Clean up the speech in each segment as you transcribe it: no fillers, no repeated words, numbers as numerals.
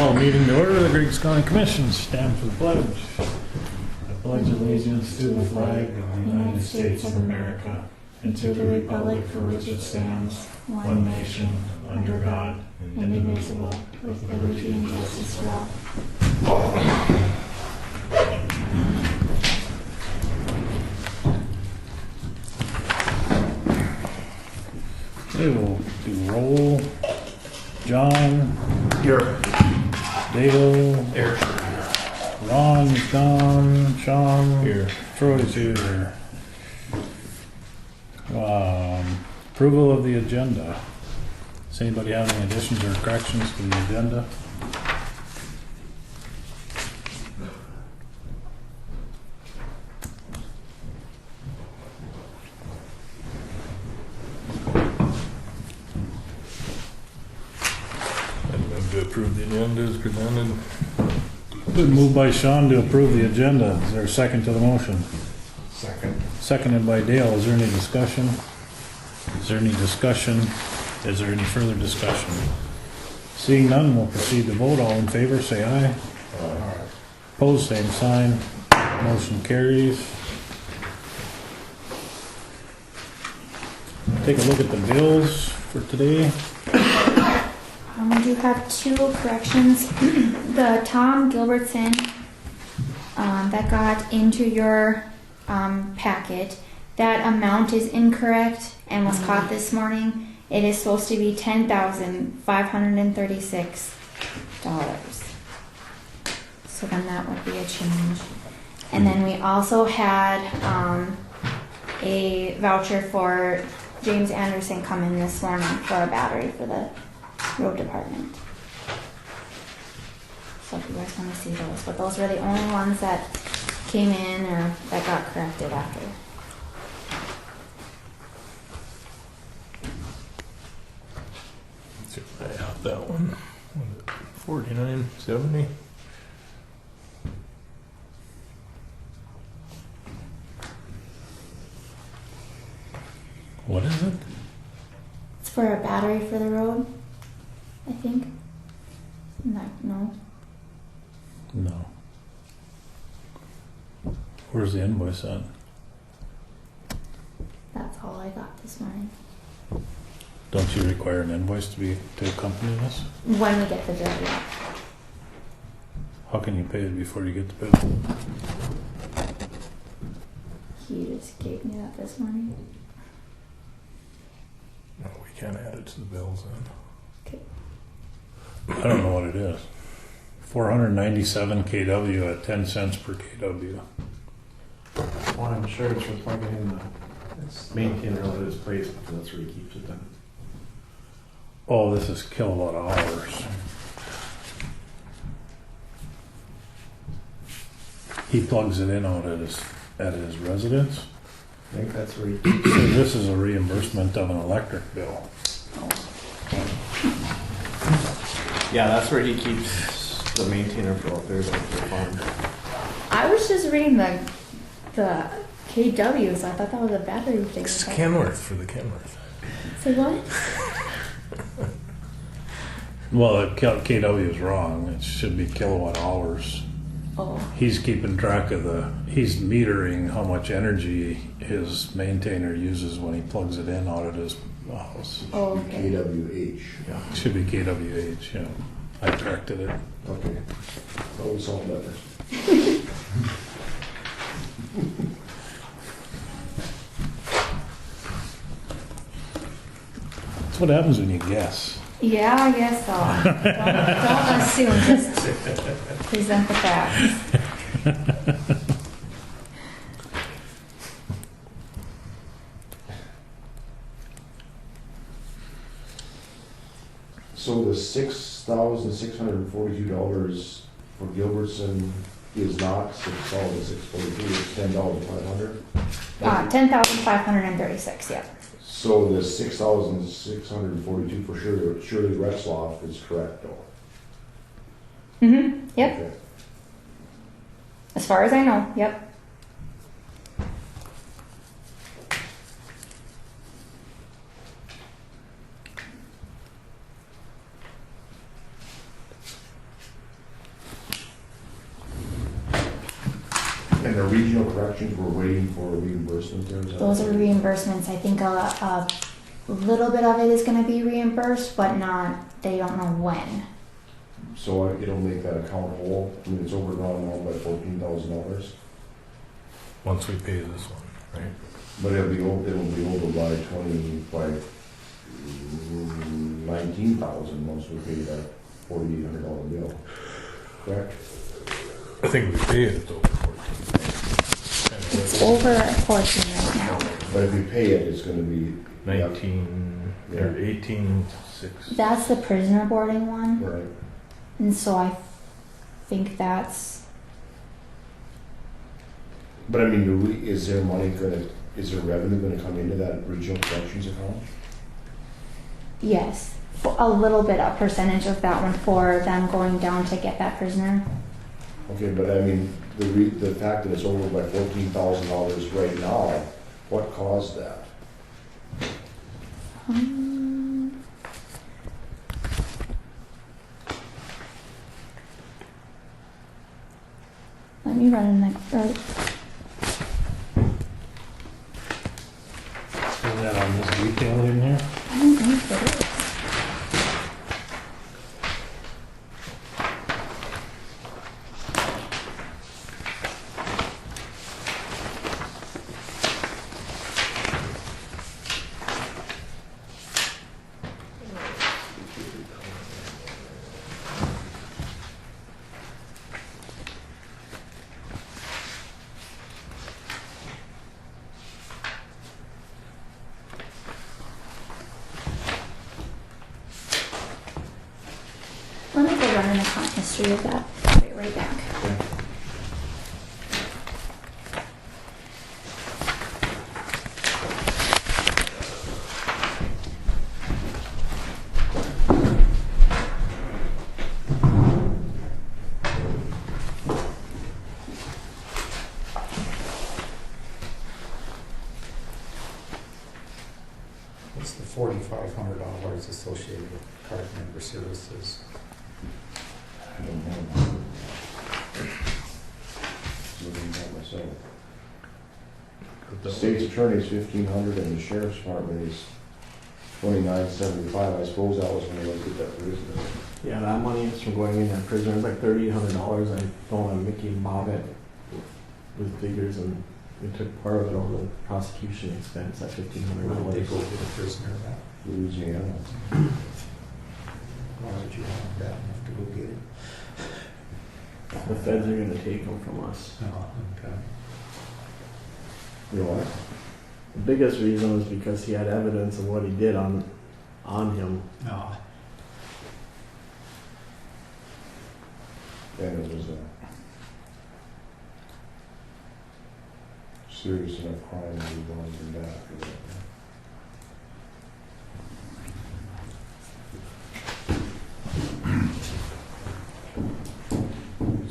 Call meeting to order. The Griggs County Commission stand for the pledge. I pledge allegiance to the flag of the United States of America and to the republic for which it stands, one nation, under God, indivisible, with liberty and justice for all. Okay, we'll do roll. John. Here. Dale. Here. Ron is gone. Sean. Here. Troy's here. Approval of the agenda. Does anybody have any additions or corrections to the agenda? To approve the agenda as presented. Been moved by Sean to approve the agenda. Is there a second to the motion? Second. Seconded by Dale. Is there any discussion? Is there any discussion? Is there any further discussion? Seeing none, we'll proceed to vote. All in favor, say aye. Aye. Opposed, same sign. Motion carries. Take a look at the bills for today. We do have two corrections. The Tom Gilbertson that got into your packet, that amount is incorrect and was caught this morning. It is supposed to be $10,536. So then that would be a change. And then we also had a voucher for James Anderson come in this morning for a battery for the road department. So if you guys want to see those, but those were the only ones that came in or that got corrected after. Let's see if I have that one. $49.70. What is it? It's for a battery for the road, I think. No. No. Where's the invoice at? That's all I got this morning. Don't you require an invoice to accompany this? When we get the bill, yeah. How can you pay it before you get the bill? He just gave me that this morning. No, we can't add it to the bills then. Okay. I don't know what it is. 497 kW at 10 cents per kW. Well, I'm sure it's for plugging in the maintainer of his place, because that's where he keeps it then. Oh, this is kilowatt hours. He plugs it in out at his residence. I think that's where he keeps So this is a reimbursement of an electric bill. Yeah, that's where he keeps the maintainer for out there, like the farm. I was just reading the KWs. I thought that was a battery thing. It's Kenworth for the Kenworth. Say what? Well, the KW is wrong. It should be kilowatt hours. Oh. He's keeping track of he's metering how much energy his maintainer uses when he plugs it in out at his house. Oh, okay. KWH. Yeah, it should be KWH, yeah. I corrected it. Okay. That would sound better. That's what happens when you guess. Yeah, I guess so. Don't assume, just present the facts. So the $6,642 for Gilbertson is not $6,642, it's $10,500. $10,536. Yep. So the $6,642 for Shirley Retzloff is correct though. Mm-hmm. Yep. Okay. As far as I know. Yep. And the regional corrections, we're waiting for reimbursement there? Is that Those are right? reimbursements. I think a little bit of it is going to be reimbursed, but not, they don't know when. So it'll make that account whole? I mean, it's overdrawn now by $14,000, Once we pay this one, right? but it'll be over by 19,000 once we pay that $4,800 bill, correct? I think we pay it, it's over 14. It's over 14 right now. But if we pay it, it's gonna be 19, or 18,600. That's the prisoner boarding one. right. And so I think that's, But I mean, is there revenue gonna come into that regional corrections account? yes, a little bit, a percentage of that one for them going down to get that prisoner. Okay, but I mean, the fact that it's over by $14,000 right now, what caused that? Let me run in the, Is that on this detail in here? I don't think it is. Let me go run an account history of that. I'll be right back. What's the $4,500 associated with card member services? I don't know. Looking at myself. The state's attorney's $1,500 and the sheriff's department is $2,975. I suppose that was when they looked at that prisoner. Yeah, that money is from going in that prisoner, it's like $3,800. I don't have Mickey and Bob it with figures, and we took part of it over the prosecution expense, that Where did they $1,500. go get a prisoner at? Louisiana. Why would you want that enough to go get it? The feds are gonna take them from us. Oh, okay. You know what? The biggest reason was because he had evidence of what he did on him. No. And it was a serious enough crime that we wanted him back.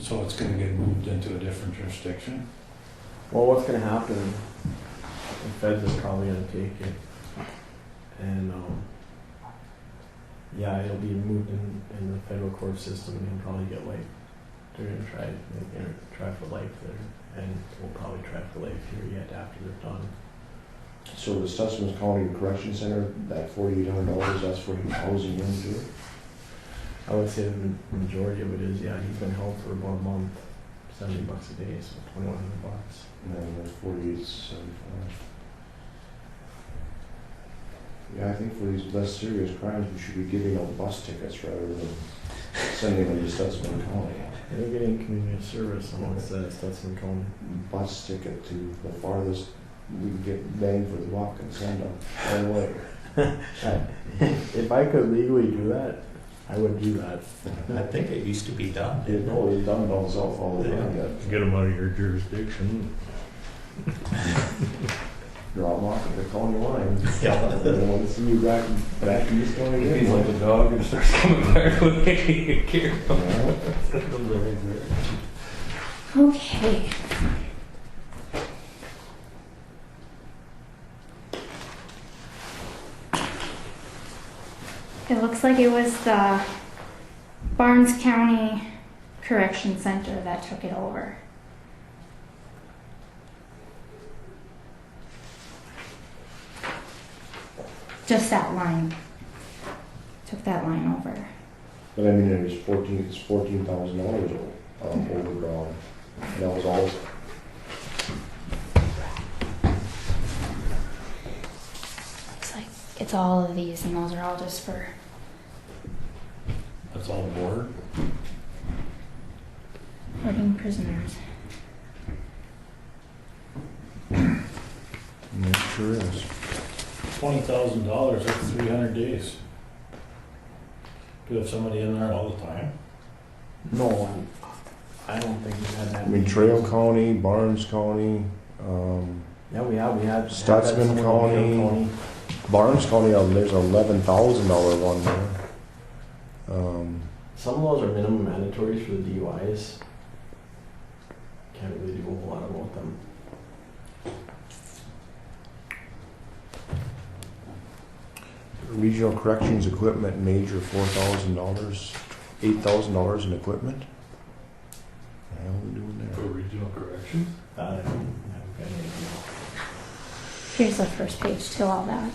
So it's gonna get moved into a different jurisdiction? Well, what's gonna happen, the feds are probably gonna take it, and, yeah, it'll be moved in the federal court system, and he'll probably get life. They're gonna try for life there, and we'll probably try for life here yet after they're done. So the Stutzman County Correction Center, that $4,800, that's for housing him too? I would say the majority of it is, yeah, he's been held for about a month, $70 a day, so $2,100. No, that's 4875. Yeah, I think for these less serious crimes, we should be giving out bus tickets rather than sending them to Stutzman County. They're getting community service amongst Stutzman County. Bus ticket to the farthest we can get bang for the buck and send them all the way. If I could legally do that, I would do that. I think it used to be done. It, no, it's done down south all the time. Get them out of your jurisdiction. Draw them off at the county line. Yeah. They don't want to see you back east going He's in. like a dog and starts coming back with me. Okay. It looks like it was the Barnes County Correction Center that took it over. just that line. Took that line over. But I mean, it's $14,000 overdrawn. And that was all. Looks like it's all of these, and those are all just for That's all board. holding prisoners. It sure is. $20,000, that's 300 days. Do you have somebody in there all the time? No, I don't think we had that. I mean, Trail County, Barnes County, Yeah, we had. Stutzman had County. Barnes County, there's $11,000 one there. Some of those are minimum mandatories for the DUIs. Can't really do a whole lot about them. Regional Corrections Equipment Major, $4,000, $8,000 in equipment. What the hell are we doing For there? regional corrections? I haven't got any idea. Here's the first page to all that.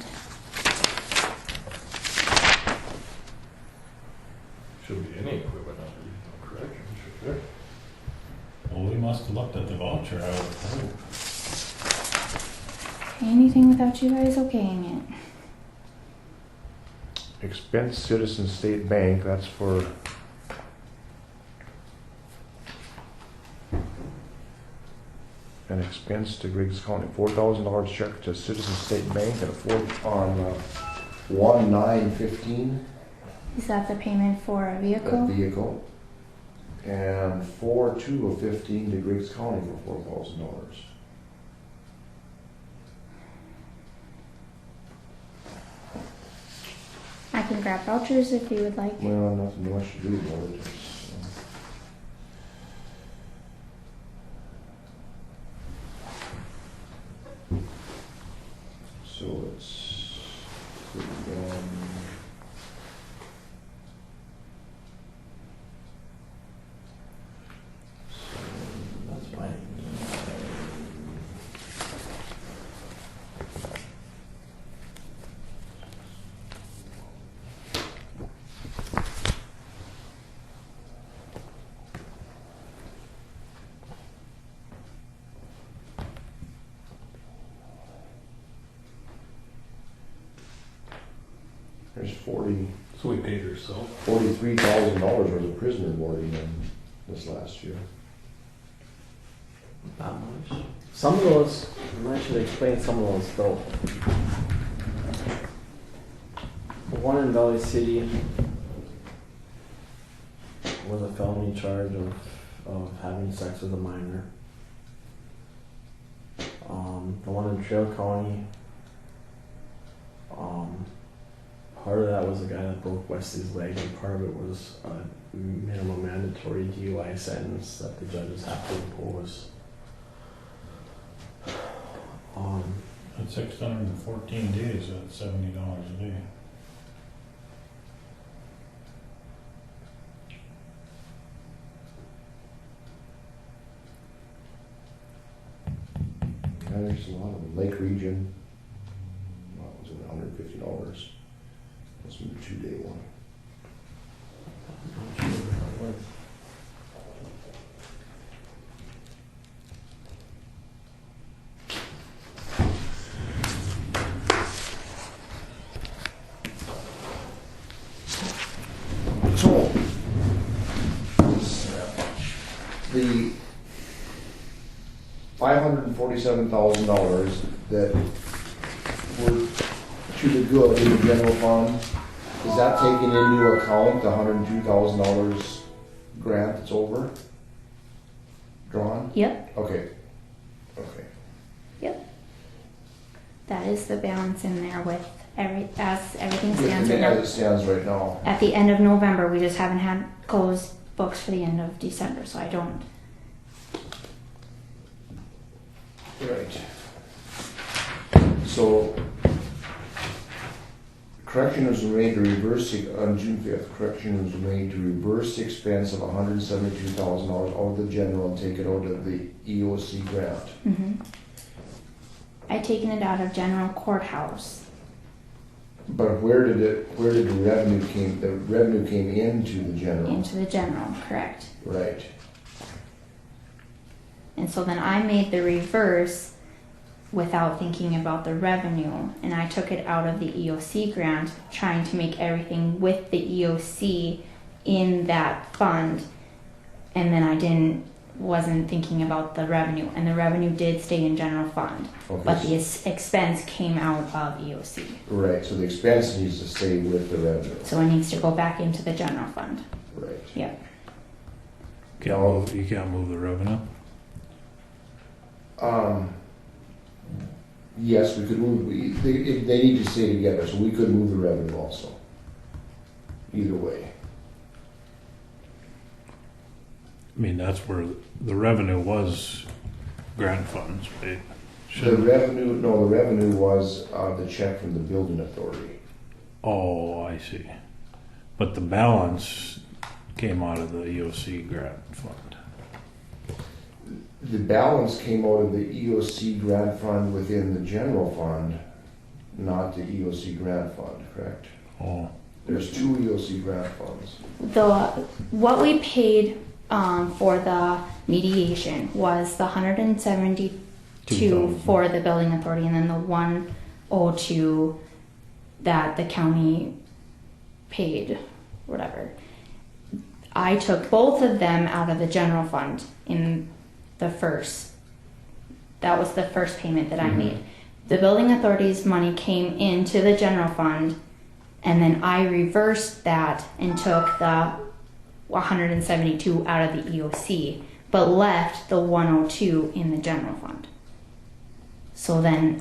Should be any equipment under regional corrections, should there? Well, we must have looked at the voucher, I would hope. Anything without you guys okaying it. Expense Citizen State Bank, that's for an expense to Griggs County, $4,000 check to Citizen State Bank and on 1/9/15. Is that the payment for a That vehicle? vehicle. And 4/2/15 to Griggs County for $4,000. I can grab vouchers if you would like. Well, nothing much to do about it. So it's That's fine. there's So we paid ourselves. $43,000 worth of prisoner boarding in this last year. Not much. Some of those, I should explain some of those though. The one in Valley City was a felony charge of having sex with a minor. The one in Trail County, part of that was a guy that broke Wesley's leg, and part of it was a minimum mandatory DUI sentence that the judges have to impose. At 614 days, that's $70 a day. Yeah, there's a lot of them. Lake Region, well, it was $150. That's from the 2-day one. I'm not sure what it was. So, the $547,000 that were to the good in the general fund, is that taken into account the $102,000 grant that's over? Drawn? Yep, Okay. Okay. yep. That is the balance in there with everything As stands right now. it stands right now. At the end of November, we just haven't had closed books for the end of December, so I don't. Right. So, correction was made to reverse, on June 5th, correction was made to reverse the expense of $172,000 out of the general and take it out of the EOC grant. Mm-hmm. I taken it out of general courthouse. But where did the revenue came into the general? Into the general, correct. Right. And so then I made the reverse without thinking about the revenue, and I took it out of the EOC grant, trying to make everything with the EOC in that fund, and then wasn't thinking about the revenue, and the revenue did stay in general fund, Okay. but the expense came out of EOC. Right, so the expense needs to stay with the revenue. So it needs to go back into the general fund. Right. Yep. You can't move the revenue. Yes, we could move, they need to stay together, so we could move the revenue also. Either way. I mean, that's where the revenue was grant funds, right? The revenue was the check from the building authority. Oh, I see. But the balance came out of the EOC grant fund. The balance came out of the EOC grant fund within the general fund, not the EOC grant fund, correct? Oh, There's two EOC grant funds. What we paid for the mediation was the 172 $2,000. for the building authority, and then the 102 that the county paid, whatever. I took both of them out of the general fund in the first. That was the first payment that I made. The building authority's money came into the general fund, and then I reversed that and took the 172 out of the EOC, but left the 102 in the general fund. So then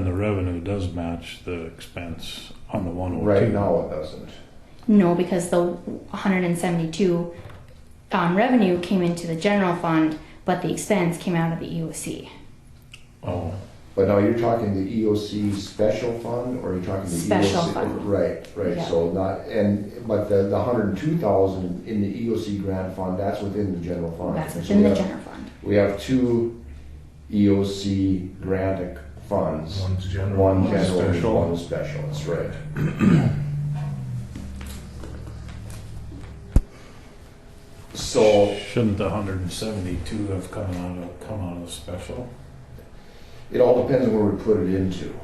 the revenue does match the expense on the 102. Right now it doesn't. no, because the 172 revenue came into the general fund, but the expense came out of the EOC. Oh, But now you're talking the EOC special fund, or you're talking the Special EOC? fund. Right, Yeah. so but the 102,000 in the EOC grant fund, that's within the general fund. That's So within we the have- general fund. We have two EOC grant funds. One's general, One one's general and special. one special, that's right. So, shouldn't the 172 have come out of the special? it all depends on where we put it into.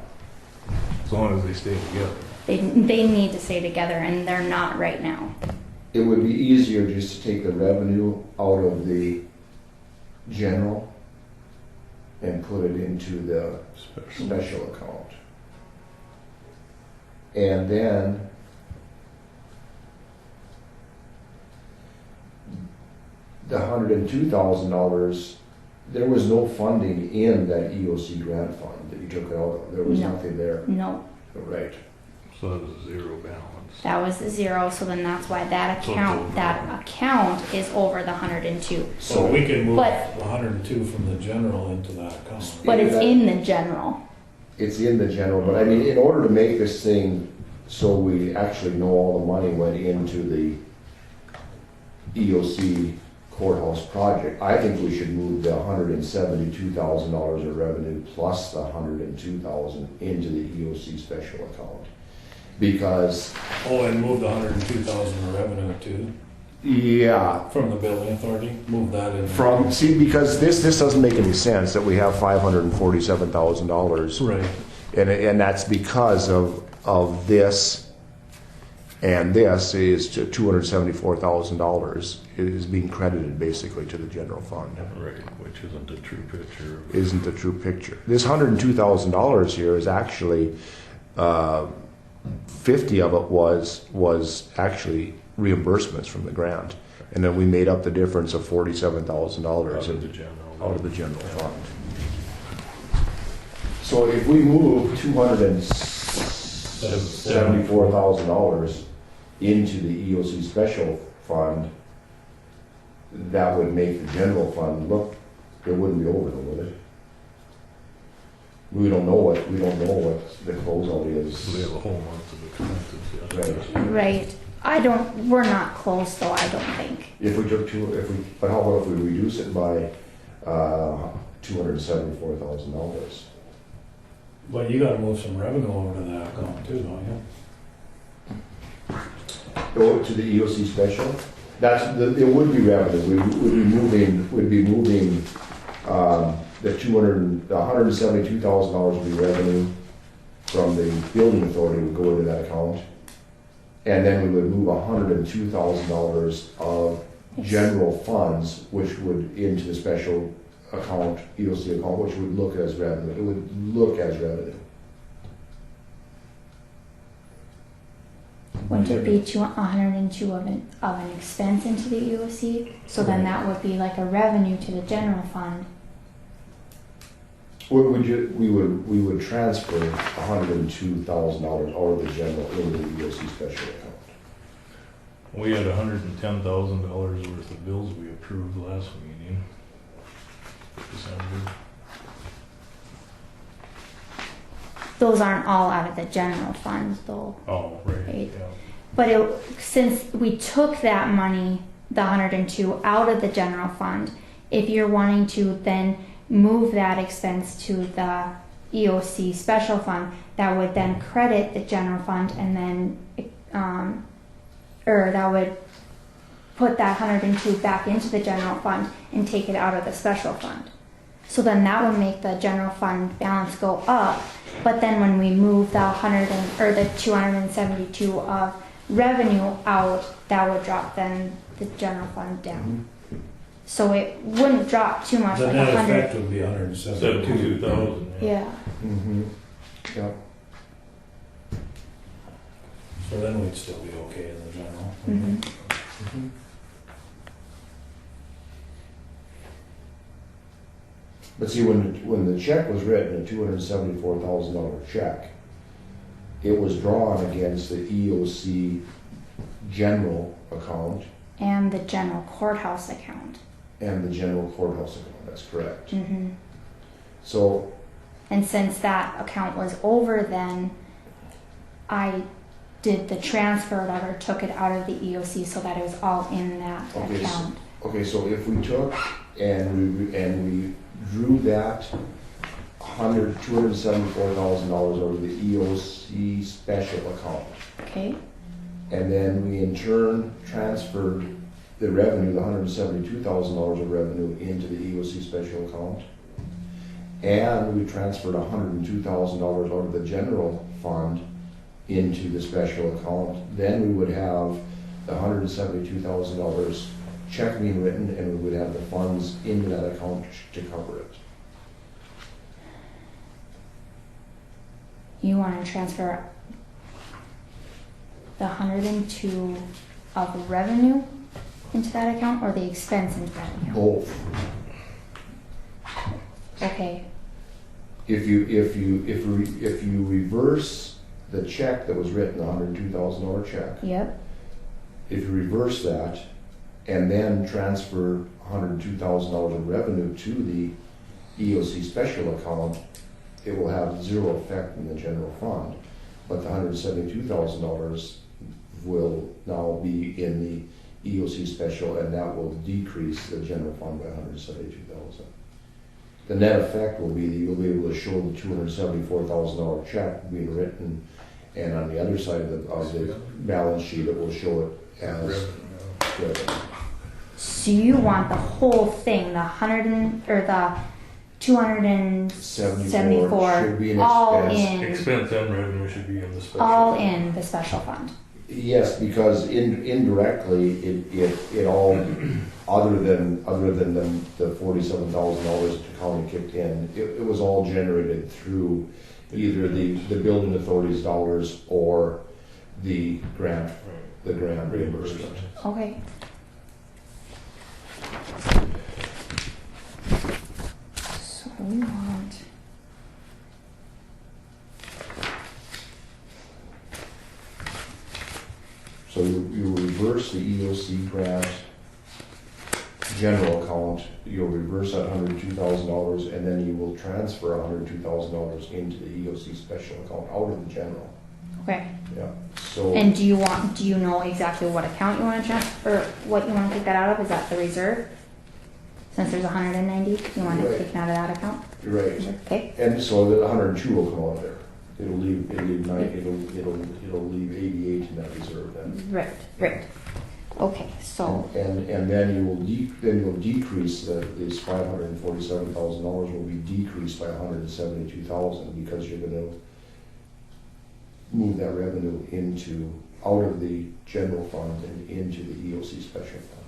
As long as they stay together. They need to stay together, and they're not right now. It would be easier just to take the revenue out of the general and put it into the special account. And then the $102,000, there was no funding in that EOC grant fund that you took it out of. There was No. nothing there. No, Right. So that was a zero balance. that was 0. So then that's why that So account it's is over the 102. So we can move But- the 102 from the general into that account. But it's that- in the general. It's in the general, but I mean, in order to make this thing so we actually know all the money went into the EOC courthouse project, I think we should move the $172,000 of revenue plus the $102,000 into the EOC special account. Because, Oh, and move the 102,000 of revenue too, yeah, from the building authority, move that in. because this doesn't make any sense that we have $547,000. Right. And that's because of this, and this is $274,000 is being credited basically to the general fund. Right, which isn't a true picture. Isn't the true picture. This $102,000 here is actually, 50 of it was actually reimbursements from the grant. And then we made up the difference of $47,000 Out of the general. out of the general fund. So if we move $274,000 into the EOC special fund, that would make the general fund look, it wouldn't be over though, would it? We don't know what the closeout So we is. have a whole month of expenses, yeah. Right. Right. We're not close though, I don't think. If we took but how about if we reduce it by, $274,000? But you gotta move some revenue over to that account too, don't you? Go to the EOC special. It would be revenue. We'd be moving, the $172,000 would be revenue from the building authority would go into that account. And then we would move $102,000 of general funds, which would into the special account, EOC account, which would look as revenue. It would look as revenue. Wouldn't it be 102 of an expense into the EOC? So then that would be like a revenue to the general fund. We would transfer $102,000 out of the general into the EOC special account. We had $110,000 worth of bills we approved last meeting. December. Those aren't all out of the general fund though. Oh, right. Right. Yeah. But since we took that money, the 102, out of the general fund, if you're wanting to then move that expense to the EOC special fund, that would then credit the general fund and then, or that would put that 102 back into the general fund and take it out of the special fund. So then that would make the general fund balance go up. But then when we move the 272 of revenue out, that would drop then the general fund down. So it wouldn't drop too much. The like net 100. effect would be 172. 72,000. Yeah. Mm-hmm. Yep. So then we'd still be okay in the general. Mm-hmm. Mm-hmm. But see, when the check was written, a $274,000 check, it was drawn against the EOC general account And the general courthouse account. and the general courthouse account. That's correct. Mm-hmm. So, And since that account was over, then I did the transfer, whatever, took it out of the EOC so that it was all in that Okay, account. so if we took and we drew that $274,000 out of the EOC special account, Okay. and then we in turn transferred the revenue, the $172,000 of revenue into the EOC special account, and we transferred $102,000 out of the general fund into the special account, then we would have the $172,000 check being written, and we would have the funds into that account to cover it. You want to transfer the 102 of revenue into that account or the expense into that account? Both. Okay. If you reverse the check that was written, the $102,000 check, Yep. if you reverse that and then transfer $102,000 of revenue to the EOC special account, it will have zero effect in the general fund. But the $172,000 will now be in the EOC special, and that will decrease the general fund by $172,000. The net effect will be that you'll be able to show the $274,000 check being written, and on the other side of the balance sheet, it will show it as revenue. So you want the whole thing, the 274, should be an all expense. in, Expense and revenue should be in the special. all in the special fund. Yes, because indirectly, it all, other than the $47,000 that the county kicked in, it was all generated through either the building authority's dollars or the grant reimbursement. Okay. So we want. So you reverse the EOC grant general account, you'll reverse that $102,000, and then you will transfer $102,000 into the EOC special account out of the general. Okay. Yeah. So And do you know exactly what account you want to transfer, or what you want to take that out of? Is that the reserve? Since there's 190, you want it Right. taken out of that account? you're right. Okay. And so the 102 will come out of there. It'll leave 88 in that reserve then. Right. Okay, so, And then you'll decrease this $547,000 will be decreased by $172,000 because you're gonna move that revenue out of the general fund and into the EOC special fund.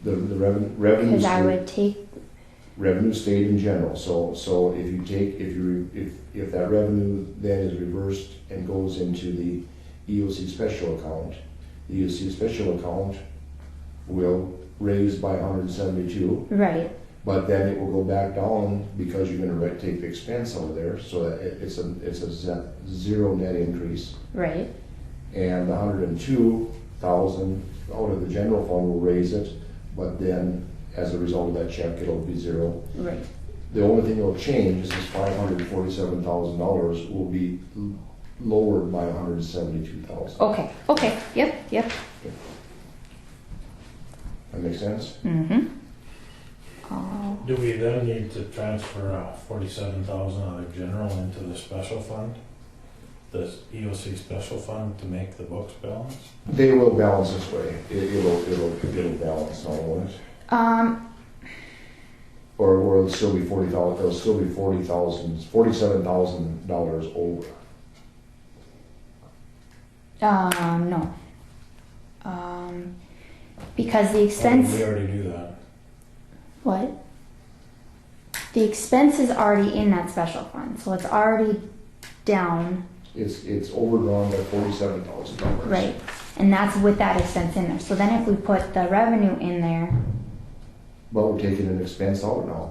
The revenue. because I would take, Revenue stayed in general, so if that revenue then is reversed and goes into the EOC special account, the EOC special account will raise by 172, right, but then it will go back down because you're gonna take the expense out of there, so that it's a zero net increase. right, And the 102,000 out of the general fund will raise it, but then as a result of that check, it'll be zero. right. The only thing that'll change is this $547,000 will be lowered by 172,000. Okay, yep. That make sense? Mm-hmm. Oh, Do we then need to transfer 47,000 out of general into the special fund? The EOC special fund to make the books balance? They will balance this way. It'll balance, now, won't it? Or it'll still be 40,000. It'll still be $47,000 over. no. Because the expense. We already do that. What? The expense is already in that special fund, so it's already down, It's overdrawn by $47,000. right? And that's with that expense in there. So then if we put the revenue in there, But we're taking an expense out now.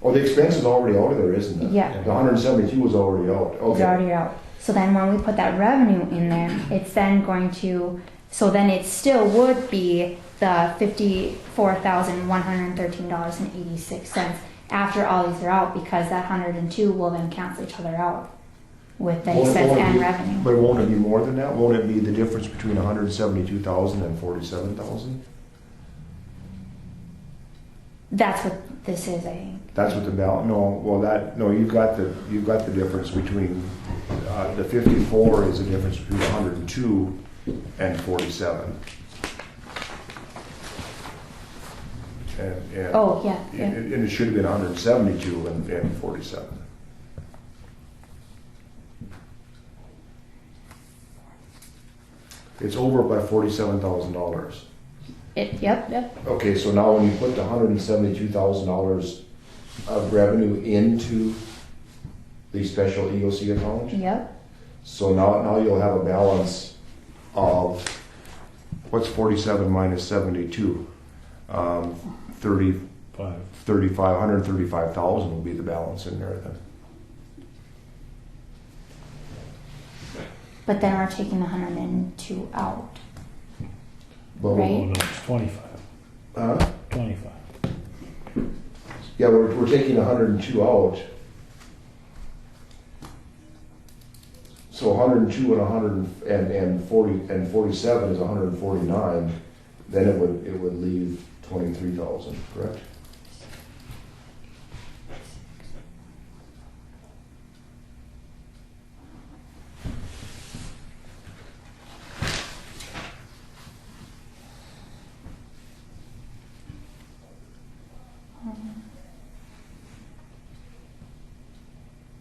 Oh, the expense is already out of there, isn't it? Yeah. The 172 was already out. it's Okay. already out. So then when we put that revenue in there, it's then going to, so then it still would be the $54,113.86 after all these are out, because that 102 will then cancel each other out with the expense and revenue. But won't it be more than that? Won't it be the difference between 172,000 and 47,000? That's what this is, I think. That's what the balance. You've got the difference between the 54 is the difference between 102 and 47. And Oh, yeah. and it should have been 172 and 47. It's over by $47,000. Yep. Okay, so now when you put the $172,000 of revenue into the special EOC account, Yep. so now you'll have a balance of, what's 47 minus 72? 135,000 will be the balance in there then. But then we're taking the 102 out. But Right. Oh, no, it's 25. 25. Yeah, we're taking 102 out. So 102 and 47 is 149. Then it would leave 23,000, correct?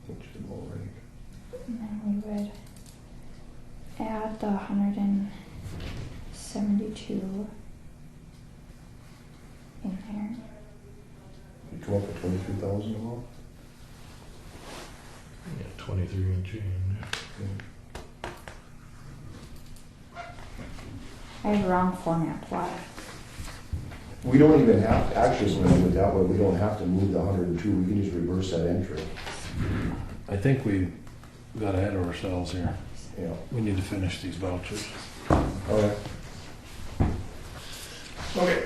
Which is more right. And then we would add the 172 in there. You come up with 23,000 more? Yeah, 23 and change. I have the wrong format plot. We don't even have to, actually, when we do it that way, we don't have to move the 102, we can just reverse that entry. I think we got ahead of ourselves here. Yeah. We need to finish these vouchers. All right. Okay.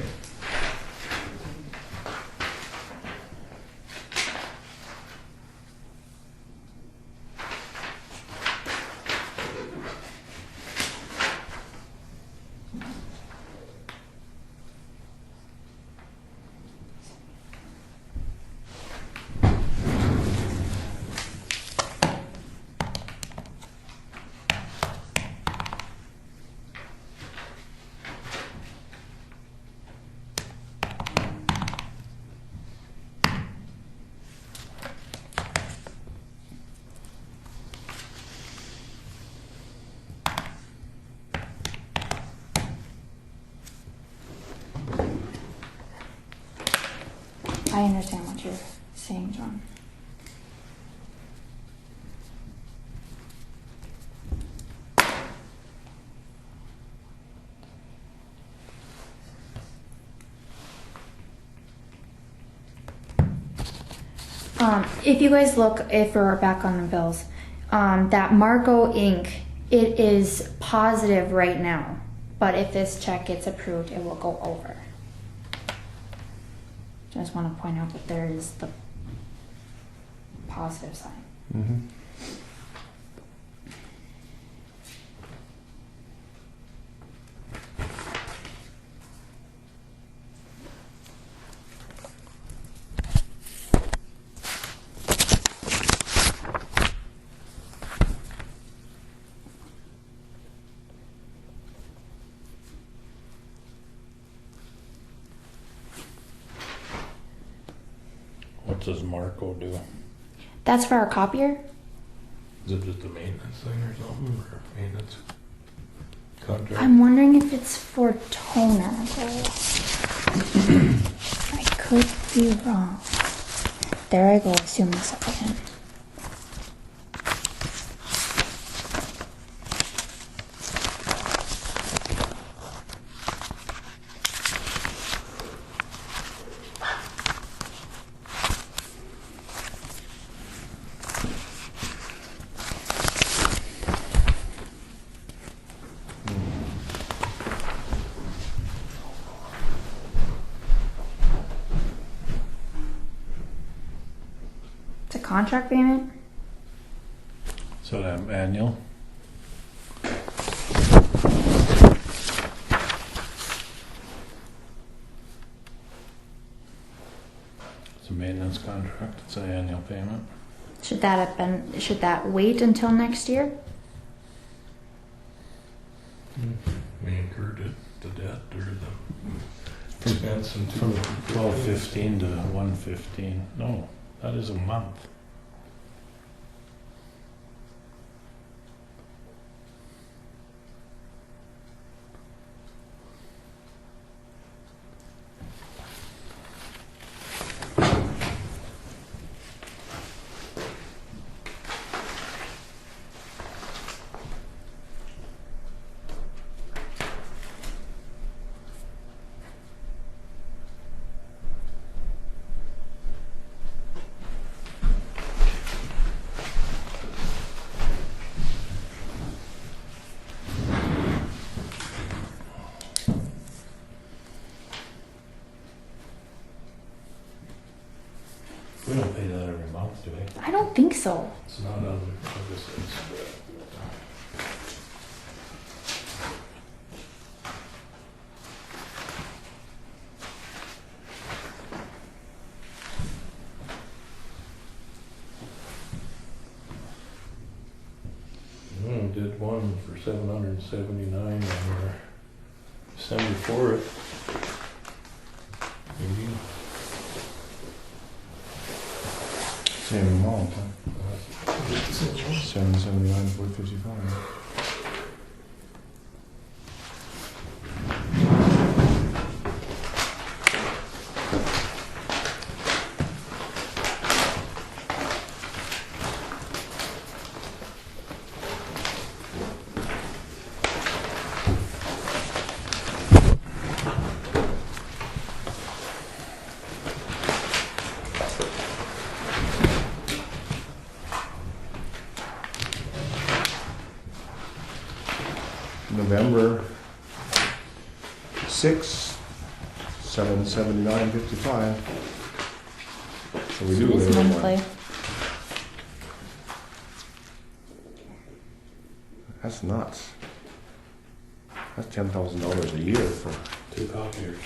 understand what you're saying, John. If you guys look, if we're back on the bills, that Marco Inc., it is positive right now, but if this check gets approved, it will go over. Just want to point out that there is the positive sign. Mm-hmm. What does Marco do? That's for our copier? Is it just a maintenance thing or something, or maintenance contract? I'm wondering if it's for toner. I could be wrong. There I go, assume myself again. It's a contract payment? So that annual? It's a maintenance contract, it's an annual payment. Should that wait until next year? We incurred it, the debt or the expense From into 12/15 to 1/15. No, that is a month. We don't pay that every month, do we? I don't think so. It's not on the did one for 779 on our December 4th meeting. Same amount, huh? 779, 455. November 6, 779.55. So we do It's it every monthly. month. That's nuts. That's $10,000 a year for. 2 copiers.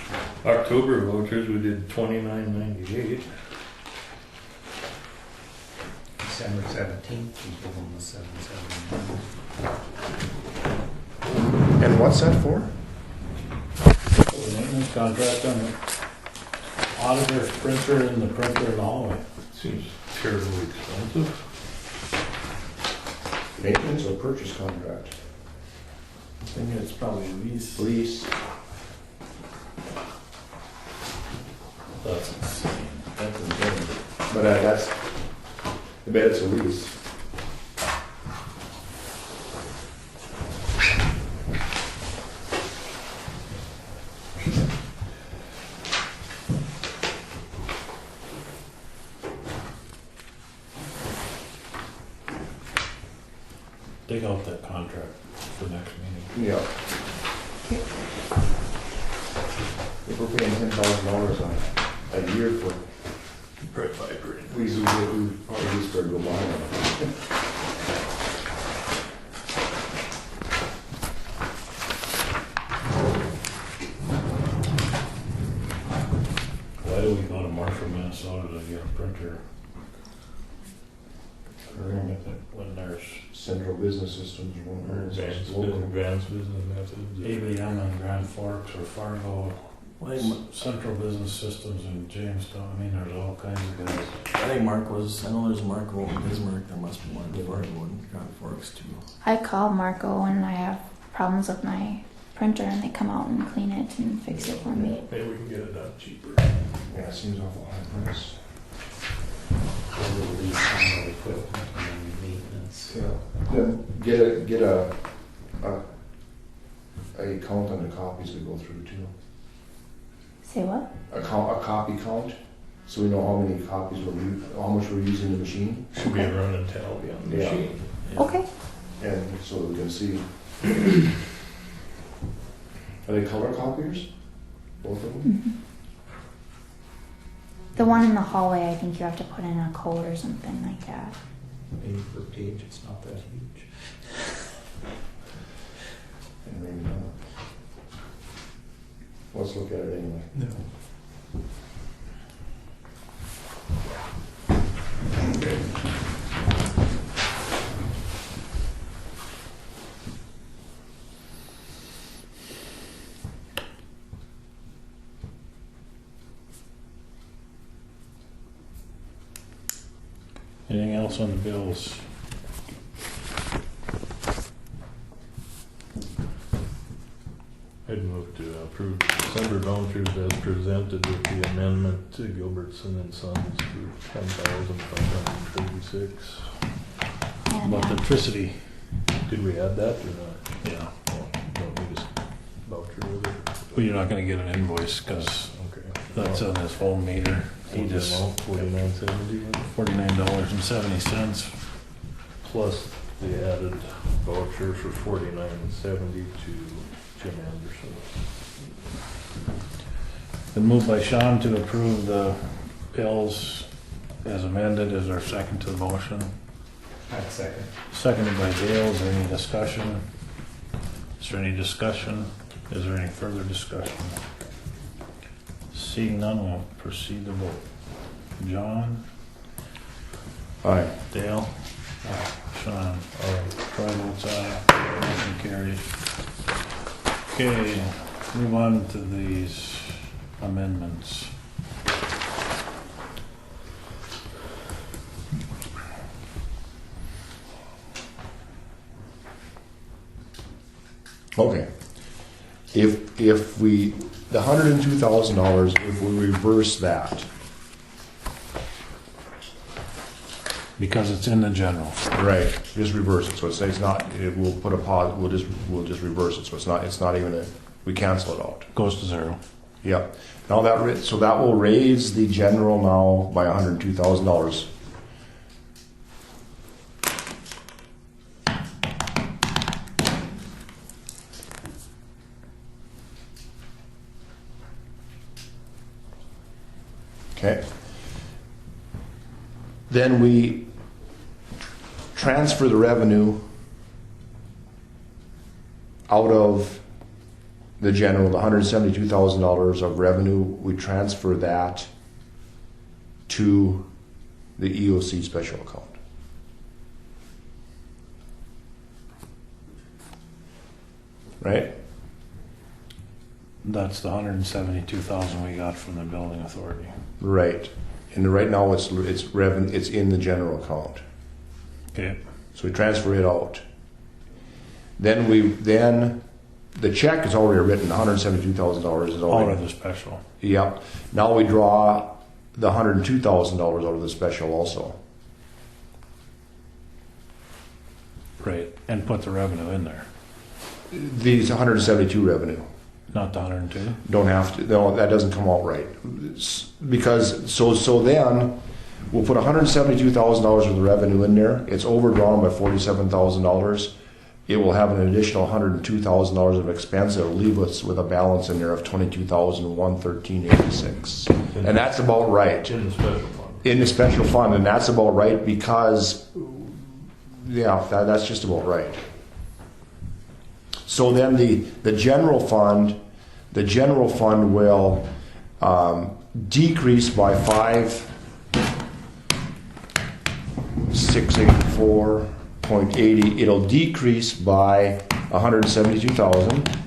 October vouchers, we did $29.98. December 17th, we give them the 779. And what's that for? The maintenance contract on the auditor, printer, and the printer and all of it. Seems terribly expensive. Maintenance or purchase contract? I think it's probably a lease. Lease. That's insane. That But that's, I bet it's a lease. Dig out that contract for next meeting. Yeah. If we're paying $10,000 a year for, Right, I agree. we probably just started to go buy one. Why do we go to Marshall, Minnesota to get a printer? When there's Central Business Systems or one of those. Advanced business methods. ABM in Grand Forks or Fargo, Central Business Systems in Jamestown. I mean, there's all kinds of guys. I think I know there's Marco in Bismarck, there must be one in Fargo and Grand Forks too. I call Marco when I have problems with my printer and they come out and clean it and fix it for me. Maybe we can get it done cheaper. Yeah, it seems awful high price. Yeah. Then get a count on the copies we go through too. Say what? A copy count, so we know how many copies how much we're using the machine, Should be a running tally on the Yeah. machine. Okay. and so we can see. Are they color copiers? Both of them? Mhm. The one in the hallway, I think you have to put in a code or something like that. Maybe per page, it's not that huge. And maybe not. Let's look at it anyway. No. Anything else on the bills? I'd move to approve December vouchers as presented with the amendment to Gilbertson and Sons for $10,536. And Electricity. Did we add that or not? Yeah. Oh, don't we just voucher with it? Well, you're not gonna get an invoice because Okay. that's on his phone meter. He just, $49.70 $49.70. plus the added voucher for $49.70 to Jim Anderson. Been moved by Sean to approve the bills as amended. Is there a second to the motion? I'd second. Seconded by Dale. Is there any discussion? Is there any discussion? Is there any further discussion? Seeing none, we'll proceed to vote. John? Aye. Dale? Sean? Troy votes aye. Motion carries. Okay, move on to these amendments. Okay. If we, the $102,000, if we reverse that, Because it's in the general. right, just reverse it, so it's not, we'll put a pause, we'll just reverse it, so it's not even we cancel it out. Goes to zero. Yep. Now so that will raise the general now by $102,000. Okay. Then we transfer the revenue out of the general, the $172,000 of revenue, we transfer that to the EOC special account. Right? That's the $172,000 we got from the building authority. Right. And right now it's revenue, it's in the general account. Okay. So we transfer it out. Then the check is already written, $172,000 is Out already. of the special. Yep. Now we draw the $102,000 out of the special also. Right, and put the revenue in there, These 172 revenue. not the 102. Don't have to, no, that doesn't come out right. Because, so then, we'll put $172,000 of the revenue in there, it's overdrawn by $47,000. It will have an additional $102,000 of expense, it'll leave us with a balance in there of $22,113.86. And that's about right. In the special fund. In the special fund, and that's about right because, yeah, that's just about right. So then the general fund will decrease by 5,684.80. It'll decrease by 172,000,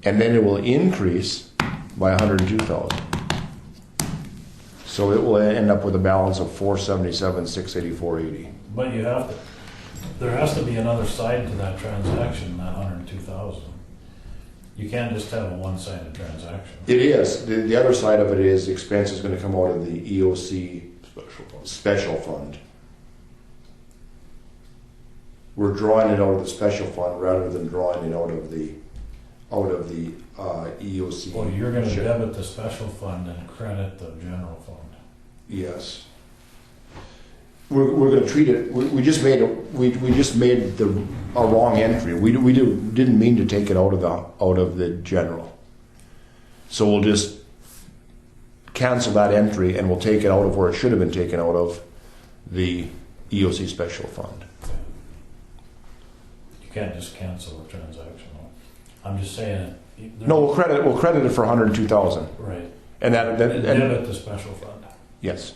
and then it will increase by 102,000. So it will end up with a balance of 477,684.80. But you have to, there has to be another side to that transaction, that 102,000. You can't just have a one-sided transaction. It is. The other side of it is expense is going to come out of the EOC special fund. We're drawing it out of the special fund rather than drawing it out of the EOC. Well, you're going to debit the special fund and credit the general fund. Yes. We're going to treat it. We just made a wrong entry. We didn't mean to take it out of the general. So we'll just cancel that entry and we'll take it out of where it should have been taken out of, the EOC special fund. You can't just cancel the transaction. I'm just saying. No, we'll credit it for 102,000. Right. And debit the special fund. Yes.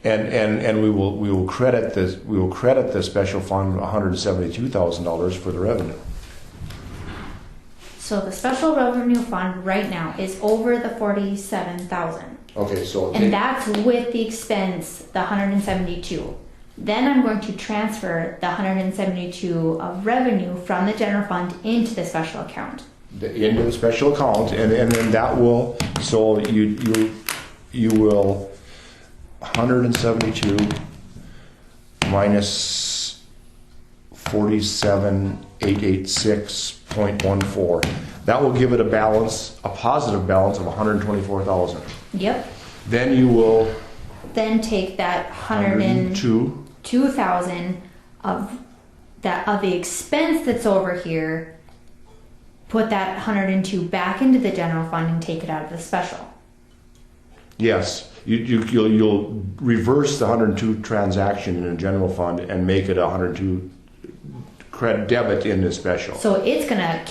And we will credit the special fund $172,000 for the revenue. So the special revenue fund right now is over the 47,000. Okay, so And that's with the expense, the 172. Then I'm going to transfer the 172 of revenue from the general fund into the special account. Into the special account, and then that will, so you will 172 minus 47,886.14. That will give it a balance, a positive balance of 124,000. Yep. Then you will Then take that 102,000 of the expense that's over here, put that 102 back into the general fund and take it out of the special. Yes, you'll reverse the 102 transaction in a general fund and make it a 102 credit debit in the special. So it's gonna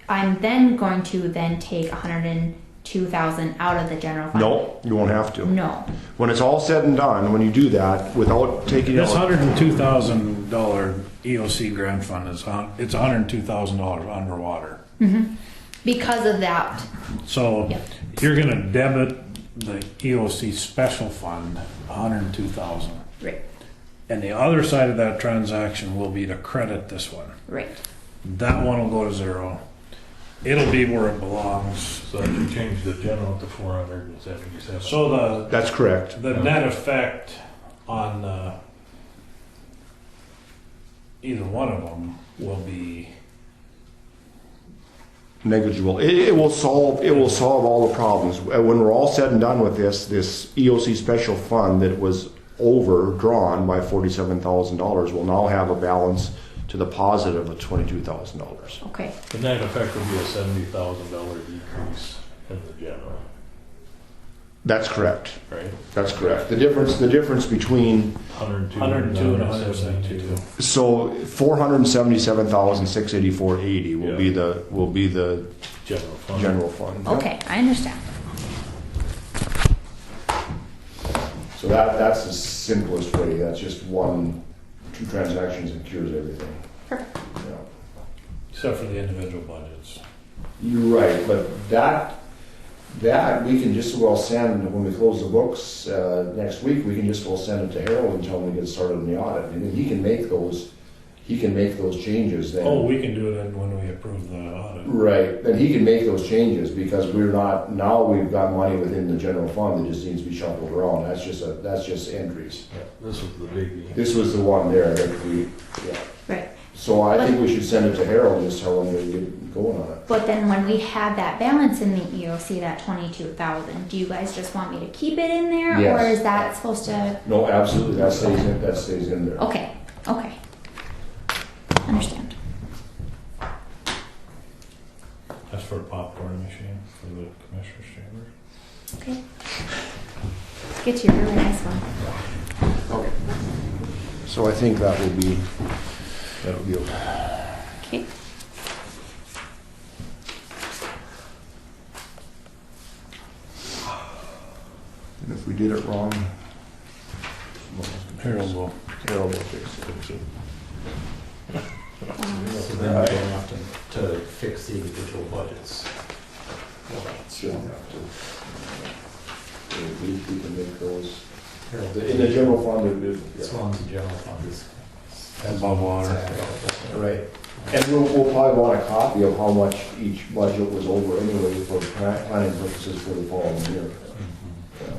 I'm then going to take 102,000 out of the general fund. No, you won't have to. No. When it's all said and done, when you do that without taking This out, $102,000 EOC grant fund it's $102,000 underwater. Mm-hmm. Because of that. So Yep. you're going to debit the EOC special fund $102,000, Right. and the other side of that transaction will be to credit this one. Right. That one will go to zero. It'll be where it belongs. So you change the general to 477. So that's correct. the net effect on either one of them will be Negligible. It will solve all the problems. When we're all said and done with this EOC special fund that was overdrawn by $47,000 will now have a balance to the positive of $22,000. Okay. The net effect would be a $70,000 decrease in the general, That's correct. right? That's correct. The difference between 102 102 and 172. so 477,684.80 will be the general fund. general fund. Okay, I understand. So that's the simplest way. That's just two transactions and cures everything. Perfect. Yeah. Except for the individual budgets. You're right, but that we can just as well send, when we close the books next week, we can just as well send it to Harold and tell him to get started in the audit. And he can make those he can make those changes then. Oh, we can do it when we approve the audit. Right, then he can make those changes because we're not, now we've got money within the general fund that just needs to be shuffled around. That's just entries. Yeah, this was the biggie. This was the one there that we, yeah. Right. So I think we should send it to Harold and just tell him to get going on it. But then when we have that balance in the EOC, that 22,000, do you guys just want me to keep it in there, Yes. or is that supposed to? No, absolutely, that stays in there. Okay. Okay. Understand. That's for a popcorn machine for the commissioner's chamber. Okay. Let's get you a really nice one. Okay. So I think that will be okay. Okay. And if we did it wrong, Harold will. Harold will fix it. So then we don't have to fix the individual budgets. Shouldn't have to. We can make those. Harold, In the general fund, it as long as the general fund is Above water. right. And we'll probably want a copy of how much each budget was over anyway for planning purposes for the following year. Yeah.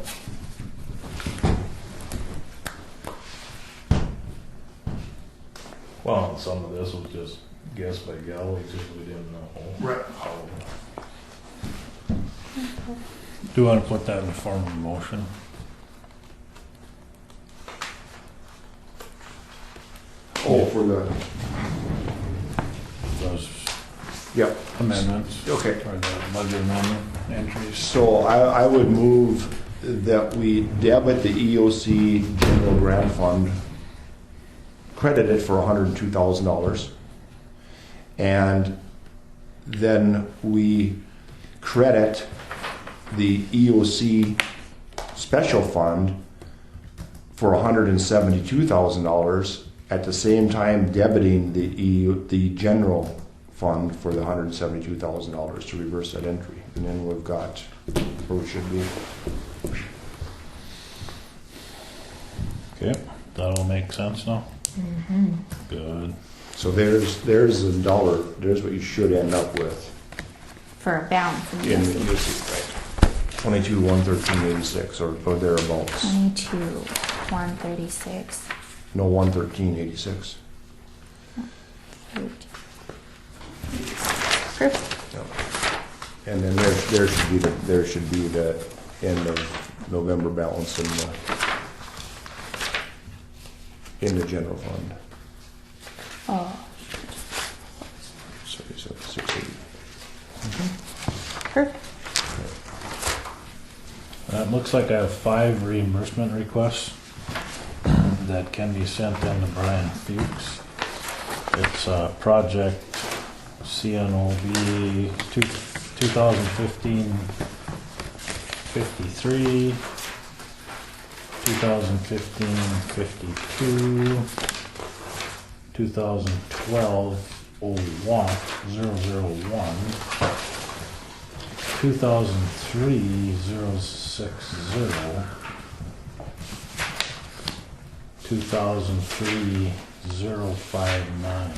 Well, and some of this was just guess by golly, because we didn't know. Right. how- Do you want to put that in the form of a motion? Oh, for the, Those yep. amendments? Okay. Or the budget amendment entries? So I would move that we debit the EOC general grant fund, credit it for $102,000. And then we credit the EOC special fund for $172,000, at the same time debiting the general fund for the $172,000 to reverse that entry. And then we've got where we should be. Okay, that all make sense now? Mm-hmm. Good. So there's a dollar, there's what you should end up with For a balance in the in EOC. EOC, right? 22,113.86 or thereabouts. 22,136. No, 113.86. Perfect. And then there should be the end of November balance in the general fund. Oh, So 680. perfect. It looks like I have 5 reimbursement requests that can be sent in to Brian Fuchs. It's project CNOB 2015 53, 2015 52, 2012 001, 2003 060, 2003 059.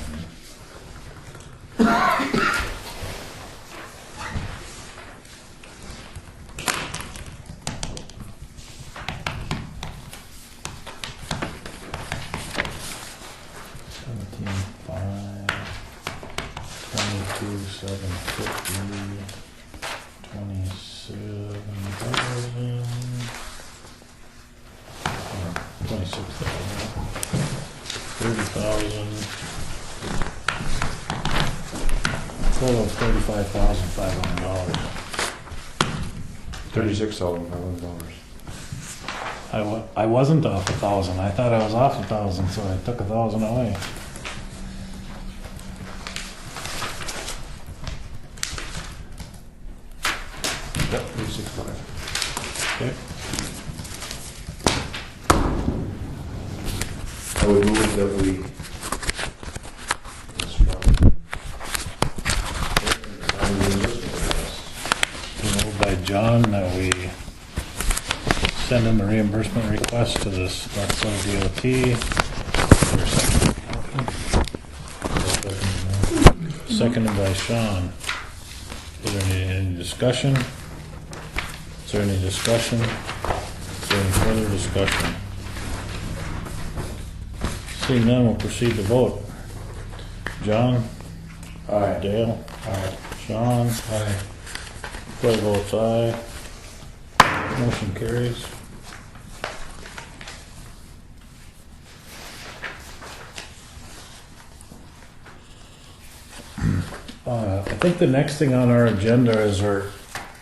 Total of $35,500. $36,500. I wasn't off 1,000. I thought I was off 1,000, so I took 1,000 away. Yep, 365. Okay. I would move that we. Moved by John that we send in the reimbursement request to this North Dakota DOT. seconded by Sean. Is there any discussion? Is there any discussion? Is there any further discussion? Seeing none, we'll proceed to vote. John? Aye. Dale? Aye. Sean? Aye. Troy votes aye. Motion carries. I think the next thing on our agenda is our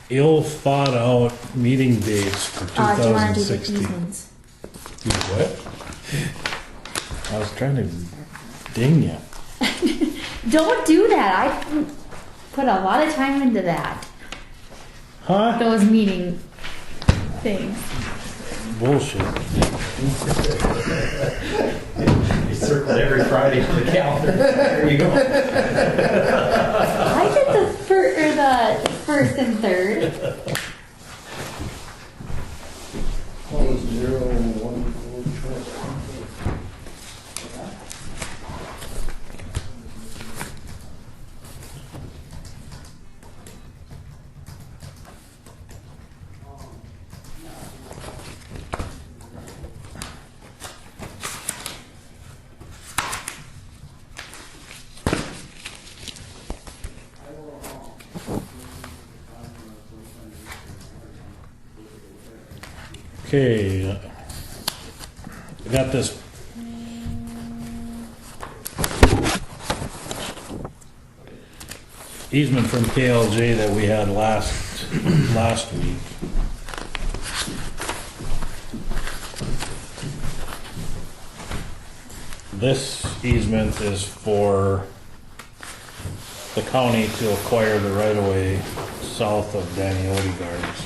ill thought out meeting dates for Do you want to do the 2016. easements? You what? I was trying to ding you. Don't do that. I put a lot of time into that. Huh? Those meeting things. Bullshit. You circled every Friday on the calendar. There you go. I did the first and third. What was 014? Okay. I got this. Easement from KLJ that we had last week. This easement is for the county to acquire the right-of-way south of Danny Odegaard's.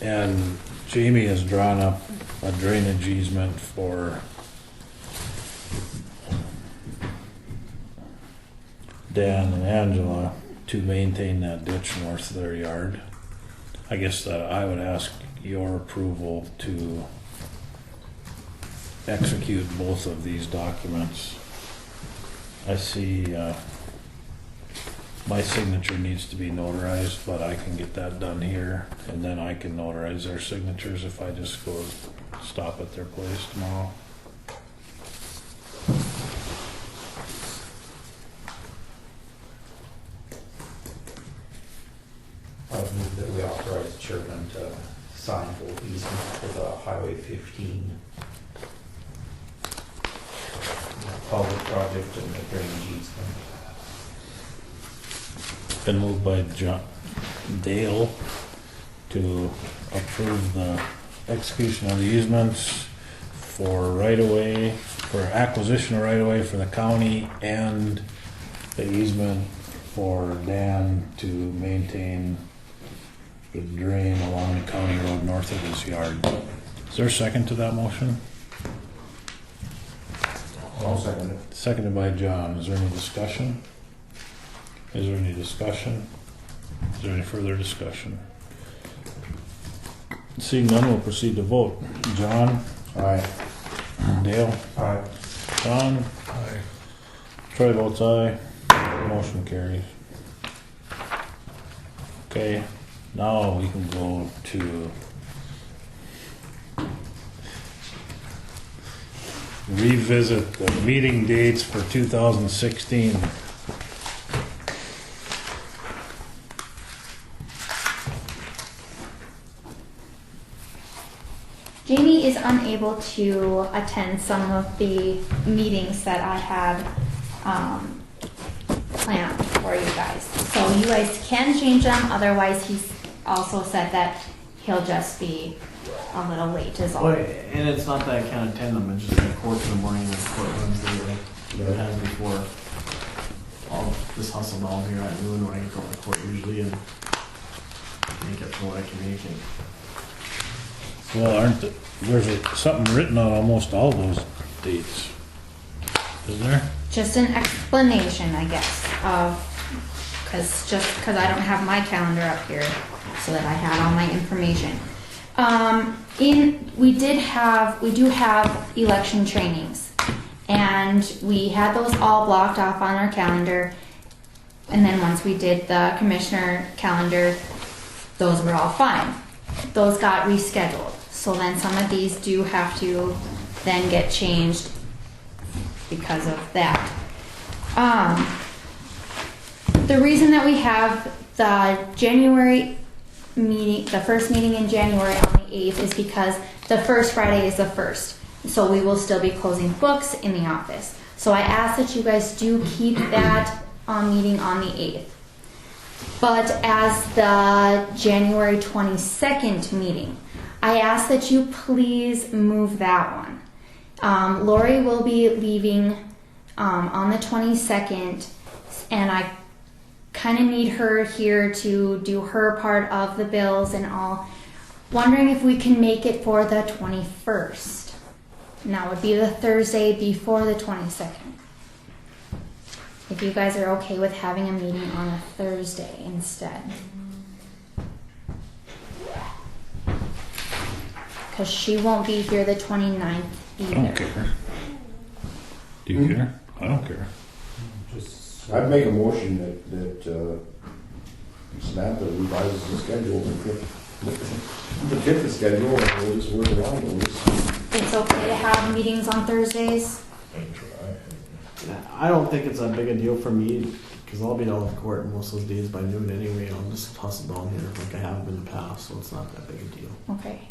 And Jamie has drawn up a drainage easement for Dan and Angela to maintain that ditch north of their yard. I guess that I would ask your approval to execute both of these documents. I see my signature needs to be notarized, but I can get that done here, and then I can notarize their signatures if I just go stop at their place tomorrow. I would move that we authorize the chairman to sign both easements for the Highway 15 public project and the drainage easement. Been moved by Dale to approve the execution of the easements for right-of-way, for acquisition of right-of-way for the county, and the easement for Dan to maintain the drain along the county road north of his yard. Is there a second to that motion? I'll second it. Seconded by John. Is there any discussion? Is there any discussion? Is there any further discussion? Seeing none, we'll proceed to vote. John? Aye. Dale? Aye. John? Aye. Troy votes aye. Motion carries. Okay, now we can go to revisit the meeting dates for 2016. able to attend some of the meetings that I had planned for you guys. So you guys can change them, otherwise he's also said that he'll just be a little late is all. Well, and it's not that I can't attend them, it's just like court in the morning and court Wednesday, like it has before. All this hustle down here at noon when I get to court usually and make it for what I can make it. Well, there's something written on almost all those dates. Is there? Just an explanation, I guess, of, because I don't have my calendar up here, so that I had all my information. We do have election trainings, and we had those all blocked off on our calendar. And then once we did the commissioner calendar, those were all fine. Those got rescheduled. So then some of these do have to then get changed because of that. The reason that we have the January meeting, the first meeting in January on the 8th, is because the first Friday is the 1st. So we will still be closing books in the office. So I ask that you guys do keep that meeting on the 8th. But as the January 22nd meeting, I ask that you please move that one. Lori will be leaving on the 22nd, and I kind of need her here to do her part of the bills and all. Wondering if we can make it for the 21st. And that would be the Thursday before the 22nd. If you guys are okay with having a meeting on a Thursday instead. Because she won't be here the 29th I either. don't care. Do you care? I don't care. I'd make a motion that Samantha revises the schedule and fit the schedule, and we'll just work around it. It's okay to have meetings on Thursdays. I don't think it's that big a deal for me because I'll be down with court most of those days by noon anyway. I'll just hustle down here like I have in the past, so it's not that big a deal. Okay.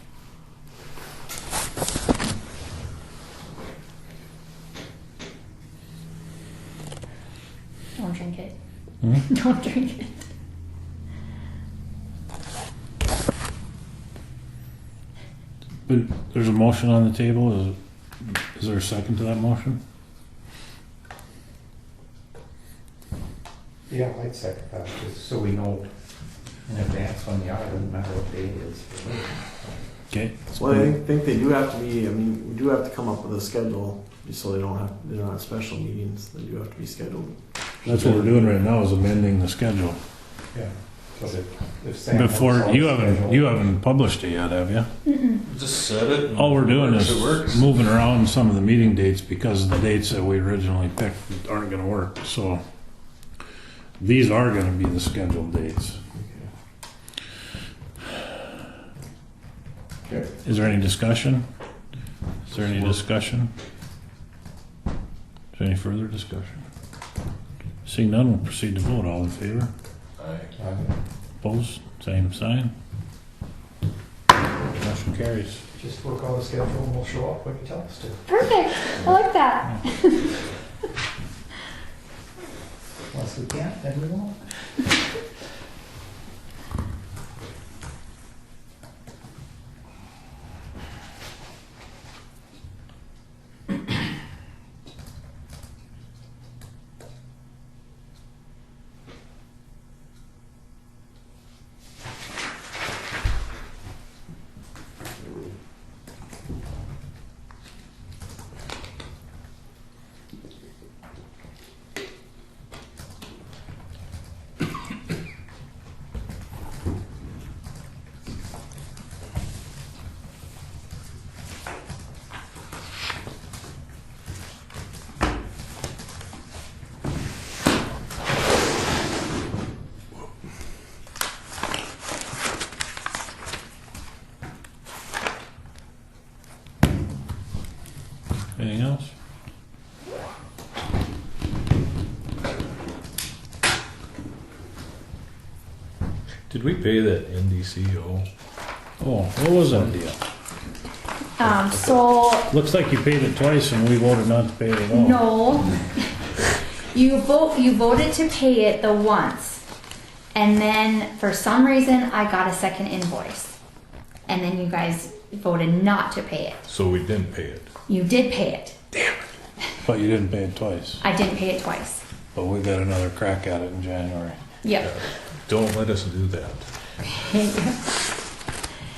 Don't drink it. Don't drink it. But there's a motion on the table. Is there a second to that motion? Yeah, I'd second that, just so we know in advance when they are, doesn't matter what day it is. Okay. Well, I think they do have to be. I mean, we do have to come up with a schedule just so they're not special meetings. They do have to be scheduled. That's what we're doing right now, is amending the schedule. Yeah. If Sam Before, has you all haven't published it yet, have you? Just set it. and All we're doing works, is it works. moving around some of the meeting dates because the dates that we originally picked aren't gonna work, so these are gonna be the scheduled dates. Okay. Is there any discussion? Is there any discussion? Is there any further discussion? Seeing none, we'll proceed to vote. All in favor? Opposed? Same sign. Motion carries. Just work on the schedule and we'll show up when you tell us to. Perfect. I like that. Unless we can't, then we won't. Anything else? Did we pay that NDCO? Oh, what was that deal? So, Looks like you paid it twice and we voted not to pay it at all. no. You voted to pay it the once. And then for some reason I got a second invoice. And then you guys voted not to pay it. So we didn't pay it. You did pay it. But you didn't pay it twice. I didn't pay it twice. But we got another crack at it in January. Yep. Don't let us do that.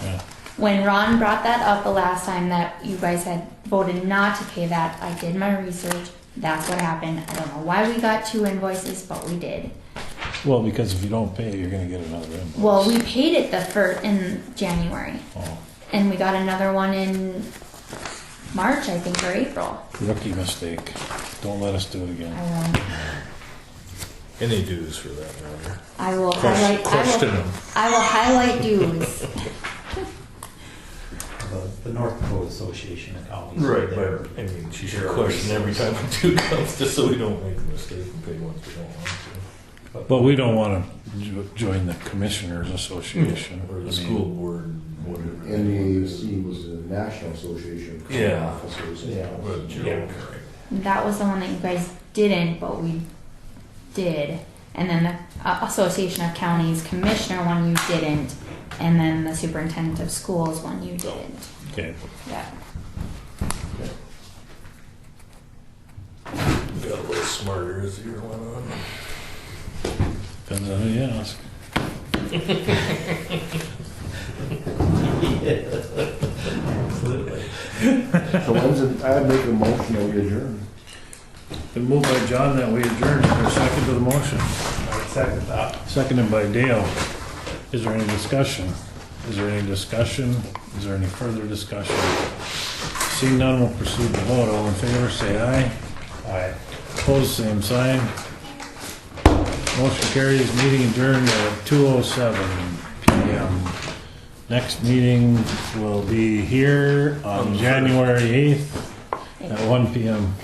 Yeah. When Ron brought that up the last time that you guys had voted not to pay that, I did my research. That's what happened. I don't know why we got 2 invoices, but we did. Well, because if you don't pay it, you're gonna get another invoice. Well, we paid it the first in January, Oh, and we got another one in March, I think, or April. rookie mistake. Don't let us do it I again. won't. Any dues for that matter. I will highlight. Question them. I will highlight dues. The North Dakota Association of Counties. Right, they're- but I mean, she should they're- question every time a due comes, just so we don't make a mistake and pay ones we don't want to. But we don't wanna join the Commissioners Association. Or I the mean, school board, whatever. NDAC was the National Association of Yeah. Officers. Yeah. Or a joke. That was the one that you guys didn't, but we did. And then the Association of Counties Commissioner one you didn't, and then the Superintendent of Schools one you didn't. Okay, Yeah. Got a little smarter as the year went on. depends on who you ask. Absolutely. So I'd make a motion that we adjourn. Been moved by John that we adjourn. Is there a second to the motion? I would second that. Seconded by Dale. Is there any discussion? Is there any discussion? Is there any further discussion? Seeing none, we'll proceed to vote. All in favor, say aye. Aye. Opposed, same sign. Motion carries. Meeting adjourned at 2:07 PM. Next meeting will be here on January 8th at 1 PM.